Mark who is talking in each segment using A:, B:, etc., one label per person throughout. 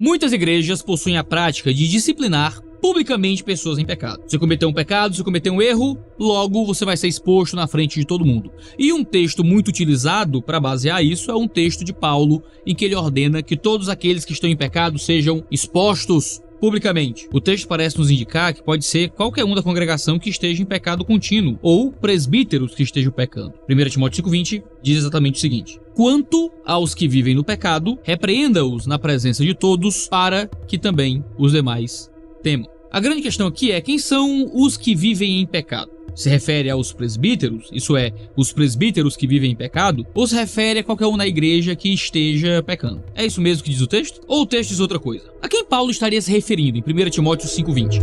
A: Muitas igrejas possuem a prática de disciplinar publicamente pessoas em pecado. Você cometeu um pecado, você cometeu um erro, logo você vai ser exposto na frente de todo mundo. E um texto muito utilizado para basear isso é um texto de Paulo, em que ele ordena que todos aqueles que estão em pecado sejam expostos publicamente. O texto parece nos indicar que pode ser qualquer um da congregação que esteja em pecado contínuo, ou presbíteros que estejam pecando. 1 Timóteo 5,20 diz exatamente o seguinte: quanto aos que vivem no pecado, repreenda-os na presença de todos, para que também os demais temam. A grande questão aqui é: quem são os que vivem em pecado? Se refere aos presbíteros, isso é, os presbíteros que vivem em pecado, ou se refere a qualquer um na igreja que esteja pecando? É isso mesmo que diz o texto? Ou o texto diz outra coisa? A quem Paulo estaria se referindo em 1 Timóteo 5,20?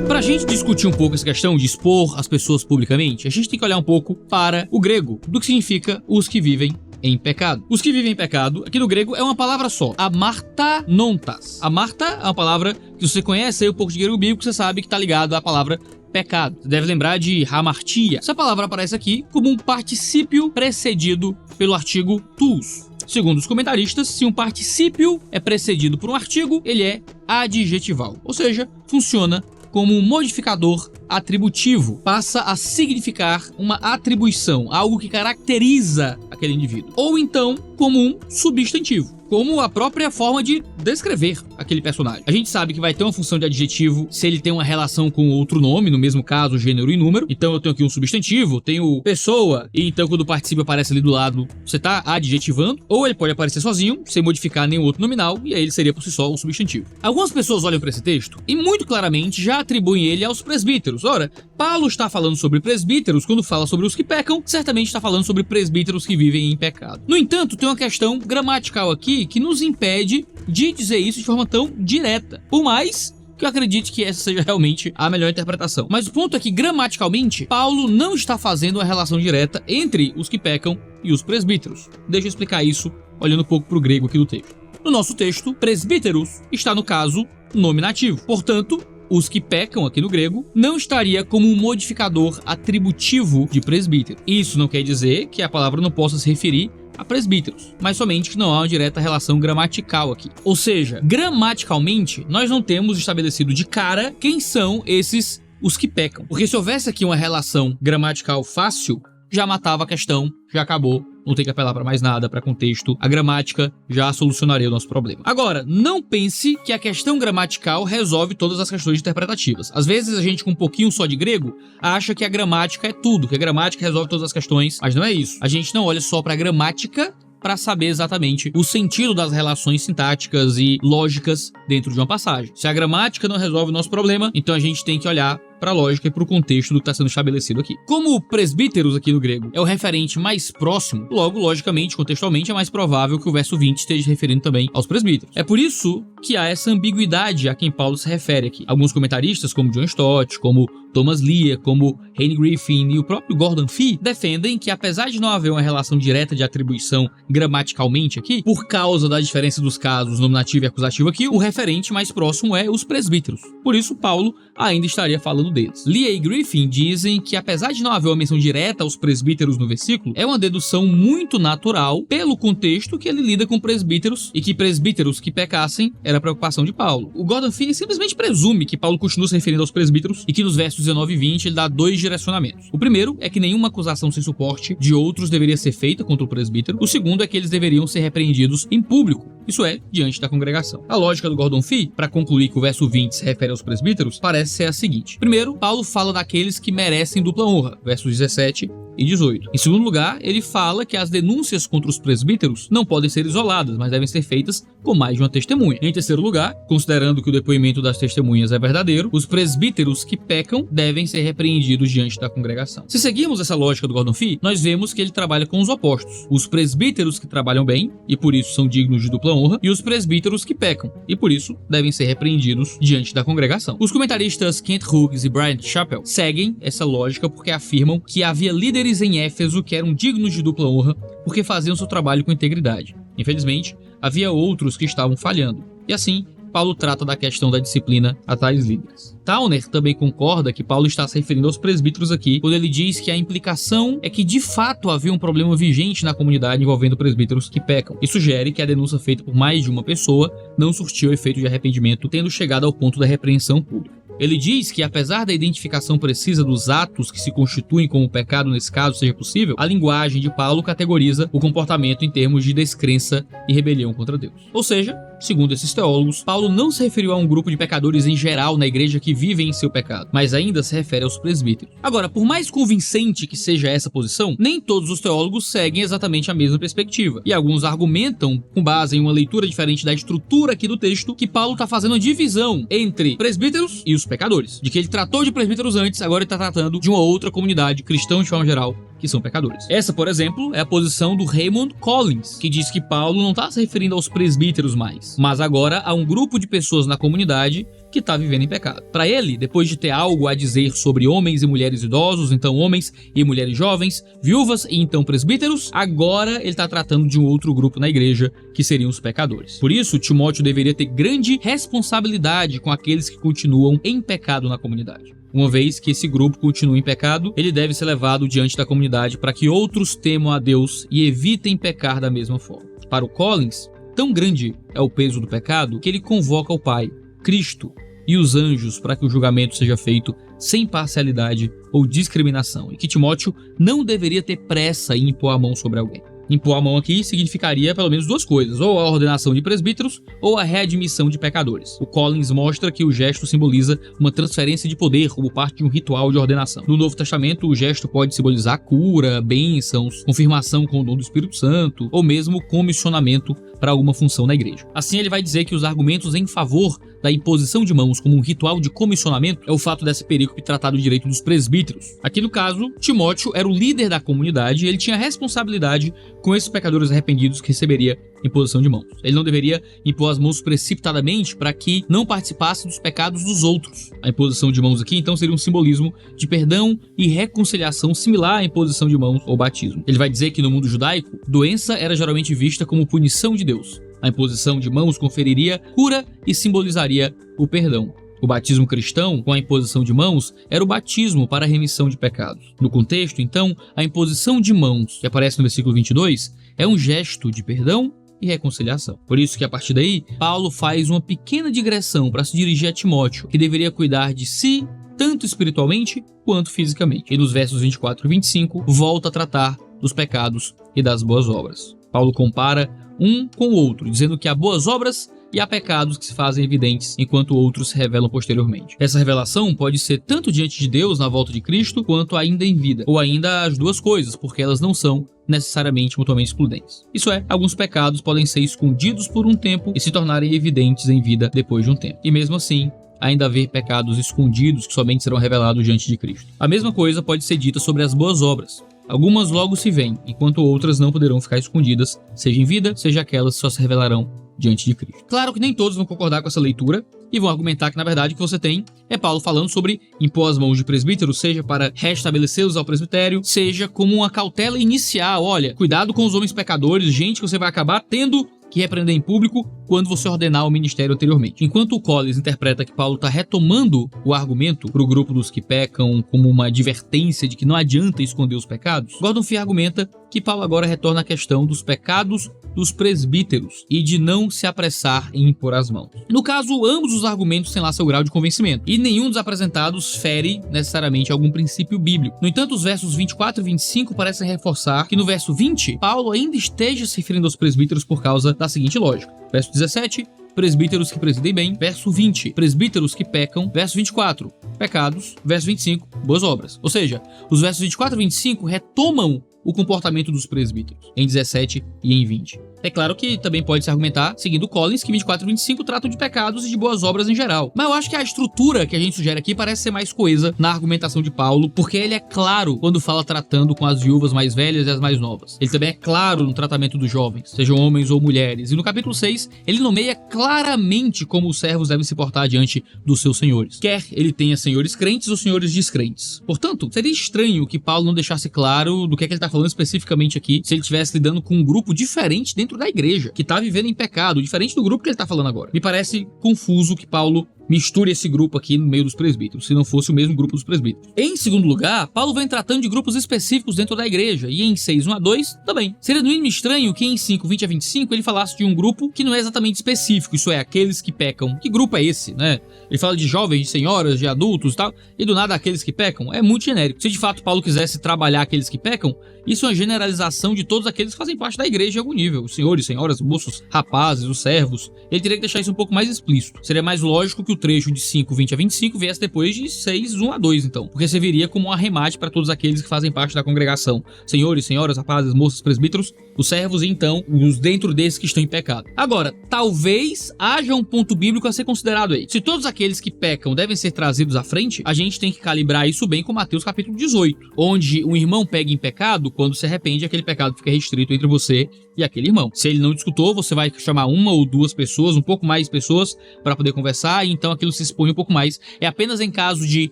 A: Para a gente discutir um pouco essa questão de expor as pessoas publicamente, a gente tem que olhar um pouco para o grego, do que significa os que vivem em pecado. Os que vivem em pecado, aqui no grego, é uma palavra só, amartanontas. Amarta é uma palavra que você conhece aí um pouco de grego bíblico, você sabe que está ligado à palavra pecado. Você deve lembrar de hamartia. Essa palavra aparece aqui como um particípio precedido pelo artigo tous. Segundo os comentaristas, se um particípio é precedido por um artigo, ele é adjetival, ou seja, funciona como um modificador atributivo, passa a significar uma atribuição, algo que caracteriza aquele indivíduo. Ou então como um substantivo, como a própria forma de descrever aquele personagem. A gente sabe que vai ter uma função de adjetivo se ele tem uma relação com outro nome, no mesmo caso, gênero e número. Então eu tenho aqui um substantivo, tenho pessoa, e então quando o particípio aparece ali do lado, você está adjetivando. Ou ele pode aparecer sozinho, sem modificar nenhum outro nominal, e aí ele seria por si só um substantivo. Algumas pessoas olham para esse texto e muito claramente já atribuem ele aos presbíteros. Ora, Paulo está falando sobre presbíteros quando fala sobre os que pecam, certamente está falando sobre presbíteros que vivem em pecado. No entanto, tem uma questão gramatical aqui que nos impede de dizer isso de forma tão direta, por mais que eu acredite que essa seja realmente a melhor interpretação. Mas o ponto é que, gramaticalmente, Paulo não está fazendo uma relação direta entre os que pecam e os presbíteros. Deixa eu explicar isso olhando um pouco para o grego aqui do texto. No nosso texto, presbíteros está, no caso, nominativo. Portanto, os que pecam aqui no grego não estaria como um modificador atributivo de presbítero. Isso não quer dizer que a palavra não possa se referir a presbíteros, mas somente que não há uma direta relação gramatical aqui. Ou seja, gramaticalmente, nós não temos estabelecido de cara quem são esses os que pecam. Porque se houvesse aqui uma relação gramatical fácil, já matava a questão, já acabou, não tem que apelar para mais nada, para contexto, a gramática já solucionaria o nosso problema. Agora, não pense que a questão gramatical resolve todas as questões interpretativas. Às vezes a gente com um pouquinho só de grego acha que a gramática é tudo, que a gramática resolve todas as questões, mas não é isso. A gente não olha só para a gramática para saber exatamente o sentido das relações sintáticas e lógicas dentro de uma passagem. Se a gramática não resolve o nosso problema, então a gente tem que olhar para a lógica e para o contexto do que está sendo estabelecido aqui. Como presbíteros aqui no grego é o referente mais próximo, logo, logicamente, contextualmente, é mais provável que o verso 20 esteja referindo também aos presbíteros. É por isso que há essa ambiguidade a quem Paulo se refere aqui. Alguns comentaristas, como John Stott, como Thomas Lear, como Hayne Griffin e o próprio Gordon Fee, defendem que, apesar de não haver uma relação direta de atribuição gramaticalmente aqui, por causa da diferença dos casos nominativo e acusativo aqui, o referente mais próximo é os presbíteros. Por isso, Paulo ainda estaria falando deles. Lear e Griffin dizem que, apesar de não haver uma menção direta aos presbíteros no versículo, é uma dedução muito natural pelo contexto que ele lida com presbíteros e que presbíteros que pecassem era a preocupação de Paulo. O Gordon Fee simplesmente presume que Paulo continua se referindo aos presbíteros e que nos versos 19 e 20 ele dá dois direcionamentos. O primeiro é que nenhuma acusação sem suporte de outros deveria ser feita contra o presbítero. O segundo é que eles deveriam ser repreendidos em público, isso é, diante da congregação. A lógica do Gordon Fee, para concluir que o verso 20 se refere aos presbíteros, parece ser a seguinte. Primeiro, Paulo fala daqueles que merecem dupla honra, versos 17 e 18. Em segundo lugar, ele fala que as denúncias contra os presbíteros não podem ser isoladas, mas devem ser feitas com mais de uma testemunha. Em terceiro lugar, considerando que o depoimento das testemunhas é verdadeiro, os presbíteros que pecam devem ser repreendidos diante da congregação. Se seguirmos essa lógica do Gordon Fee, nós vemos que ele trabalha com os opostos. Os presbíteros que trabalham bem, e por isso são dignos de dupla honra, e os presbíteros que pecam, e por isso devem ser repreendidos diante da congregação. Os comentaristas Kent Hughes e Brian Chappell seguem essa lógica porque afirmam que havia líderes em Éfeso que eram dignos de dupla honra porque faziam seu trabalho com integridade. Infelizmente, havia outros que estavam falhando. E assim, Paulo trata da questão da disciplina a tais líderes. Towner também concorda que Paulo está se referindo aos presbíteros aqui, quando ele diz que a implicação é que de fato havia um problema vigente na comunidade envolvendo presbíteros que pecam, e sugere que a denúncia feita por mais de uma pessoa não surtiu efeito de arrependimento, tendo chegado ao ponto da repreensão pública. Ele diz que, apesar da identificação precisa dos atos que se constituem como pecado nesse caso seja possível, a linguagem de Paulo categoriza o comportamento em termos de descrença e rebelião contra Deus. Ou seja, segundo esses teólogos, Paulo não se referiu a um grupo de pecadores em geral na igreja que vivem em seu pecado, mas ainda se refere aos presbíteros. Agora, por mais convincente que seja essa posição, nem todos os teólogos seguem exatamente a mesma perspectiva, e alguns argumentam, com base em uma leitura diferente da estrutura aqui do texto, que Paulo está fazendo uma divisão entre presbíteros e os pecadores, de que ele tratou de presbíteros antes, agora ele está tratando de uma outra comunidade, cristão de forma geral, que são pecadores. Essa, por exemplo, é a posição do Raymond Collins, que diz que Paulo não está se referindo aos presbíteros mais, mas agora a um grupo de pessoas na comunidade que está vivendo em pecado. Para ele, depois de ter algo a dizer sobre homens e mulheres idosos, então homens e mulheres jovens, viúvas e então presbíteros, agora ele está tratando de um outro grupo na igreja, que seriam os pecadores. Por isso, Timóteo deveria ter grande responsabilidade com aqueles que continuam em pecado na comunidade. Uma vez que esse grupo continua em pecado, ele deve ser levado diante da comunidade para que outros temam a Deus e evitem pecar da mesma forma. Para o Collins, tão grande é o peso do pecado que ele convoca o Pai, Cristo e os anjos para que o julgamento seja feito sem parcialidade ou discriminação, e que Timóteo não deveria ter pressa em impor a mão sobre alguém. Impor a mão aqui significaria pelo menos duas coisas, ou a ordenação de presbíteros ou a readmissão de pecadores. O Collins mostra que o gesto simboliza uma transferência de poder como parte de um ritual de ordenação. No Novo Testamento, o gesto pode simbolizar cura, bênçãos, confirmação com o dom do Espírito Santo, ou mesmo comissionamento para alguma função na igreja. Assim, ele vai dizer que os argumentos em favor da imposição de mãos como um ritual de comissionamento é o fato dessa perícope tratar do direito dos presbíteros. Aqui no caso, Timóteo era o líder da comunidade e ele tinha responsabilidade com esses pecadores arrependidos que receberia imposição de mãos. Ele não deveria impor as mãos precipitadamente para que não participasse dos pecados dos outros. A imposição de mãos aqui, então, seria um simbolismo de perdão e reconciliação similar à imposição de mãos ou batismo. Ele vai dizer que no mundo judaico, doença era geralmente vista como punição de Deus. A imposição de mãos conferiria cura e simbolizaria o perdão. O batismo cristão, com a imposição de mãos, era o batismo para a remissão de pecados. No contexto, então, a imposição de mãos, que aparece no versículo 22, é um gesto de perdão e reconciliação. Por isso que, a partir daí, Paulo faz uma pequena digressão para se dirigir a Timóteo, que deveria cuidar de si, tanto espiritualmente quanto fisicamente. E nos versos 24 e 25, volta a tratar dos pecados e das boas obras. Paulo compara um com o outro, dizendo que há boas obras e há pecados que se fazem evidentes, enquanto outros se revelam posteriormente. Essa revelação pode ser tanto diante de Deus na volta de Cristo, quanto ainda em vida, ou ainda as duas coisas, porque elas não são necessariamente mutuamente excludentes. Isso é, alguns pecados podem ser escondidos por um tempo e se tornarem evidentes em vida depois de um tempo. E mesmo assim, ainda haver pecados escondidos que somente serão revelados diante de Cristo. A mesma coisa pode ser dita sobre as boas obras. Algumas logo se veem, enquanto outras não poderão ficar escondidas, seja em vida, seja aquelas que só se revelarão diante de Cristo. Claro que nem todos vão concordar com essa leitura e vão argumentar que, na verdade, o que você tem é Paulo falando sobre impor as mãos de presbíteros, seja para restabelecê-los ao presbitério, seja como uma cautela inicial. Olha, cuidado com os homens pecadores, gente que você vai acabar tendo que repreender em público quando você ordenar o ministério anteriormente. Enquanto o Collins interpreta que Paulo está retomando o argumento para o grupo dos que pecam como uma advertência de que não adianta esconder os pecados, Gordon Fee argumenta que Paulo agora retorna à questão dos pecados dos presbíteros e de não se apressar em impor as mãos. No caso, ambos os argumentos têm lá seu grau de convencimento, e nenhum dos apresentados fere necessariamente algum princípio bíblico. No entanto, os versos 24 e 25 parecem reforçar que no verso 20, Paulo ainda esteja se referindo aos presbíteros por causa da seguinte lógica. Verso 17, presbíteros que presidem bem. Verso 20, presbíteros que pecam. Verso 24, pecados. Verso 25, boas obras. Ou seja, os versos 24 e 25 retomam o comportamento dos presbíteros, em 17 e em 20. É claro que também pode se argumentar, seguindo Collins, que 24 e 25 tratam de pecados e de boas obras em geral. Mas eu acho que a estrutura que a gente sugere aqui parece ser mais coesa na argumentação de Paulo, porque ele é claro quando fala tratando com as viúvas mais velhas e as mais novas. Ele também é claro no tratamento dos jovens, sejam homens ou mulheres. E no capítulo 6, ele nomeia claramente como os servos devem se portar diante dos seus senhores, quer ele tenha senhores crentes ou senhores descrentes. Portanto, seria estranho que Paulo não deixasse claro do que ele está falando especificamente aqui, se ele estivesse lidando com um grupo diferente dentro dentro da igreja, que tá vivendo em pecado, diferente do grupo que ele tá falando agora. Me parece confuso que Paulo misture esse grupo aqui no meio dos presbíteros, se não fosse o mesmo grupo dos presbíteros. Em segundo lugar, Paulo vem tratando de grupos específicos dentro da igreja, e em 6:1-2 também. Seria no mínimo estranho que em 5:20-25 ele falasse de um grupo que não é exatamente específico, isso é, aqueles que pecam. Que grupo é esse, né? Ele fala de jovens, de senhoras, de adultos e tal, e do nada aqueles que pecam. É muito genérico. Se de fato Paulo quisesse trabalhar aqueles que pecam, isso é uma generalização de todos aqueles que fazem parte da igreja em algum nível. Os senhores, senhoras, moços, rapazes, os servos. Ele teria que deixar isso um pouco mais explícito. Seria mais lógico que o trecho de 5:20-25 viesse depois de 6:1-2, então. Porque serviria como um arremate para todos aqueles que fazem parte da congregação. Senhores, senhoras, rapazes, moças, presbíteros, os servos e então os dentro desses que estão em pecado. Agora, talvez haja um ponto bíblico a ser considerado aí. Se todos aqueles que pecam devem ser trazidos à frente, a gente tem que calibrar isso bem com Mateus capítulo 18, onde um irmão pega em pecado, quando se arrepende, aquele pecado fica restrito entre você e aquele irmão. Se ele não discutou, você vai chamar uma ou duas pessoas, um pouco mais pessoas, para poder conversar, e então aquilo se expõe um pouco mais. É apenas em caso de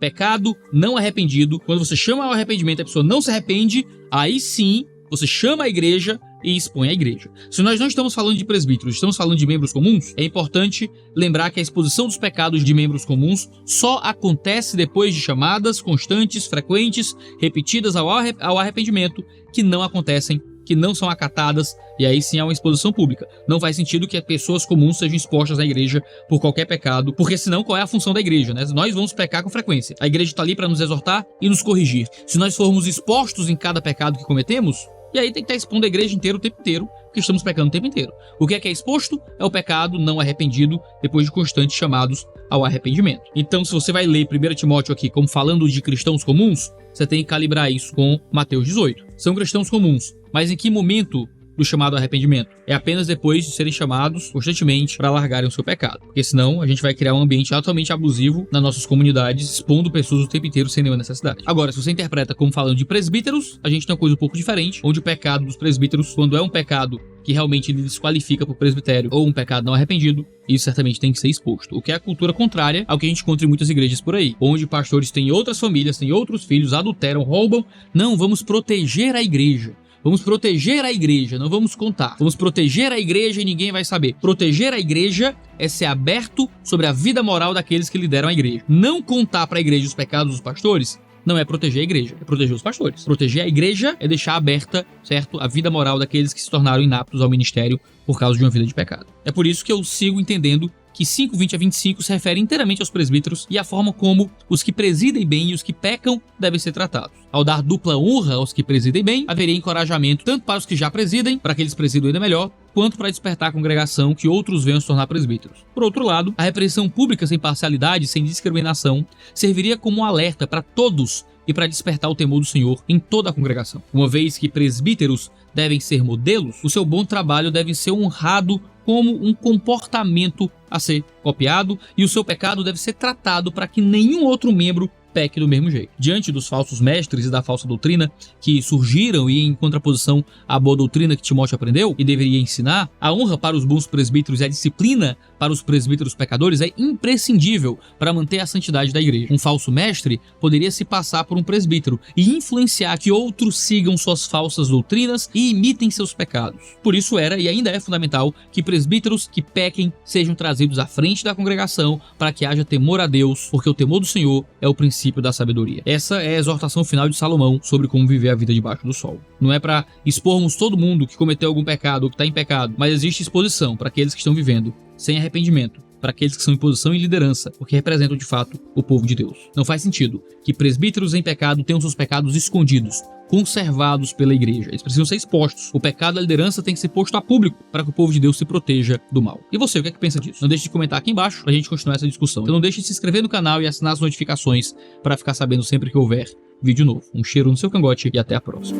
A: pecado não arrependido, quando você chama ao arrependimento e a pessoa não se arrepende, aí sim você chama a igreja e expõe a igreja. Se nós não estamos falando de presbíteros, estamos falando de membros comuns, é importante lembrar que a exposição dos pecados de membros comuns só acontece depois de chamadas constantes, frequentes, repetidas ao arrependimento, que não acontecem, que não são acatadas, e aí sim há uma exposição pública. Não faz sentido que pessoas comuns sejam expostas na igreja por qualquer pecado, porque senão qual é a função da igreja, né? Nós vamos pecar com frequência. A igreja está ali para nos exortar e nos corrigir. Se nós formos expostos em cada pecado que cometemos, e aí tem que estar expondo a igreja inteira o tempo inteiro, porque estamos pecando o tempo inteiro. O que é exposto é o pecado não arrependido, depois de constantes chamados ao arrependimento. Então, se você vai ler 1 Timóteo aqui como falando de cristãos comuns, você tem que calibrar isso com Mateus 18. São cristãos comuns, mas em que momento do chamado arrependimento? É apenas depois de serem chamados constantemente para largarem o seu pecado. Porque senão a gente vai criar um ambiente totalmente abusivo nas nossas comunidades, expondo pessoas o tempo inteiro sem nenhuma necessidade. Agora, se você interpreta como falando de presbíteros, a gente tem uma coisa um pouco diferente, onde o pecado dos presbíteros, quando é um pecado que realmente lhe desqualifica para o presbitério ou um pecado não arrependido, isso certamente tem que ser exposto. O que é a cultura contrária ao que a gente encontra em muitas igrejas por aí, onde pastores têm outras famílias, têm outros filhos, adulteram, roubam. Não, vamos proteger a igreja. Vamos proteger a igreja, não vamos contar. Vamos proteger a igreja e ninguém vai saber. Proteger a igreja é ser aberto sobre a vida moral daqueles que lideram a igreja. Não contar para a igreja os pecados dos pastores não é proteger a igreja, é proteger os pastores. Proteger a igreja é deixar aberta, certo, a vida moral daqueles que se tornaram inaptos ao ministério por causa de uma vida de pecado. É por isso que eu sigo entendendo que 5:20-25 se refere inteiramente aos presbíteros e à forma como os que presidem bem e os que pecam devem ser tratados. Ao dar dupla honra aos que presidem bem, haveria encorajamento tanto para os que já presidem, para que eles presidam ainda melhor, quanto para despertar a congregação que outros venham se tornar presbíteros. Por outro lado, a repreensão pública sem parcialidade, sem discriminação, serviria como um alerta para todos e para despertar o temor do Senhor em toda a congregação. Uma vez que presbíteros devem ser modelos, o seu bom trabalho deve ser honrado como um comportamento a ser copiado e o seu pecado deve ser tratado para que nenhum outro membro peque do mesmo jeito. Diante dos falsos mestres e da falsa doutrina que surgiram e em contraposição à boa doutrina que Timóteo aprendeu e deveria ensinar, a honra para os bons presbíteros e a disciplina para os presbíteros pecadores é imprescindível para manter a santidade da igreja. Um falso mestre poderia se passar por um presbítero e influenciar que outros sigam suas falsas doutrinas e imitem seus pecados. Por isso era e ainda é fundamental que presbíteros que pequem sejam trazidos à frente da congregação para que haja temor a Deus, porque o temor do Senhor é o princípio da sabedoria. Essa é a exortação final de Salomão sobre como viver a vida debaixo do sol. Não é para expormos todo mundo que cometeu algum pecado ou que está em pecado, mas existe exposição para aqueles que estão vivendo sem arrependimento, para aqueles que são em posição e liderança, porque representam de fato o povo de Deus. Não faz sentido que presbíteros em pecado tenham seus pecados escondidos, conservados pela igreja. Eles precisam ser expostos. O pecado da liderança tem que ser posto a público para que o povo de Deus se proteja do mal. E você, o que é que pensa disso? Não deixe de comentar aqui embaixo para a gente continuar essa discussão. Então não deixe de se inscrever no canal e assinar as notificações para ficar sabendo sempre que houver vídeo novo. Um cheiro no seu cangote e até a próxima.